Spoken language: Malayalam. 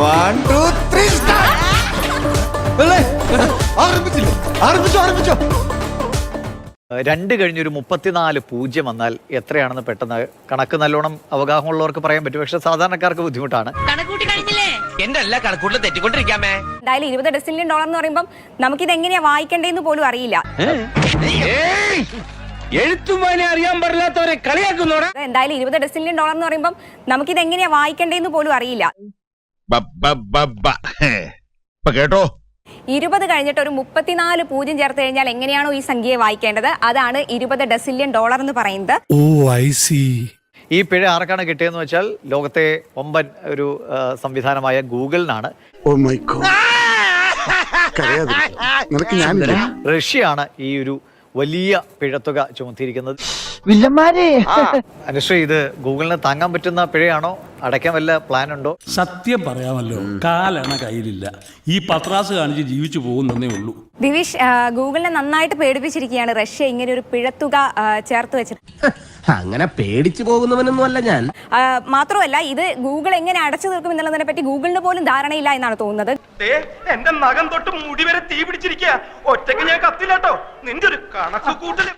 1 2 3 സ്റ്റാർട്ട്. ആരംഭിച്ചോ. 2 കഴിഞ്ഞൊരു 34 വന്നാൽ എത്രയാണെന്ന് പെട്ടെന്ന് കണക്ക് നല്ലോണം അവഗാഹമുള്ളവർക്ക് പറയാൻ പറ്റും. പക്ഷെ സാധാരണക്കാർക്ക് ബുദ്ധിമുട്ടാണ്. എന്റെ എല്ലാ കണക്കൂട്ടിലും തെറ്റിക്കൊണ്ടിരിക്കാമേ. എന്തായാലും 20 ഡെസിലിയൻ ഡോളർ എന്ന് പറയുമ്പോൾ നമുക്കിത് എങ്ങനെയാ വായിക്കേണ്ടതെന്ന് പോലും അറിയില്ല. എഴുത്തുമാനെ അറിയാൻ പാടില്ലാത്തവരെ കളിയാക്കുന്നോടെ. എന്തായാലും 20 ഡെസിലിയൻ ഡോളർ എന്ന് പറയുമ്പോൾ നമുക്കിത് എങ്ങനെയാ വായിക്കേണ്ടതെന്ന് പോലും അറിയില്ല. കേട്ടോ, 20 കഴിഞ്ഞിട്ട് ഒരു 34 ചേർത്ത് കഴിഞ്ഞാൽ എങ്ങനെയാണോ ഈ സംഖ്യയെ വായിക്കേണ്ടത്, അതാണ് 20 ഡെസിലിയൻ ഡോളർ എന്ന് പറയുന്നത്. ഈ പിഴ ആർക്കാണ് കിട്ടിയെന്ന് വെച്ചാൽ ലോകത്തെ ഒമ്പൻ ഒരു സംവിധാനമായ ഗൂഗിളിനാണ്. റഷ്യയാണ് ഈ ഒരു വലിയ പിഴത്തുക ചുമത്തിയിരിക്കുന്നത്. അനുശ്രീ, ഇത് ഗൂഗിളിന് താങ്ങാൻ പറ്റുന്ന പിഴയാണോ? അടയ്ക്കാൻ വല്ല പ്ലാൻ ഉണ്ടോ? സത്യം പറയാമല്ലോ, കാലണ കയ്യിലില്ല. ഈ പത്രാസ് കാണിച്ച് ജീവിച്ചു പോകുന്നേ ഉള്ളൂ. ദിവിഷ്, ഗൂഗിളിനെ നന്നായിട്ട് പേടിപ്പിച്ചിരിക്കുകയാണ് റഷ്യ ഇങ്ങനെ ഒരു പിഴത്തുക ചേർത്ത് വെച്ചിട്ട്. അങ്ങനെ പേടിച്ചു പോകുന്നവനൊന്നും അല്ല ഞാൻ. മാത്രമല്ല, ഇത് ഗൂഗിൾ എങ്ങനെ അടച്ചു തീർക്കും എന്നുള്ളതിനെ പറ്റി ഗൂഗിളിന് പോലും ധാരണയില്ല എന്നാണ് തോന്നുന്നത്. എന്റെ നഖം തൊട്ട് മുടി വരെ തീ പിടിച്ചിരിക്കുക. ഒറ്റയ്ക്ക് ഞാൻ കത്തില്ലാട്ടോ. നിന്റെ ഒരു കണക്ക് കൂട്ടല്.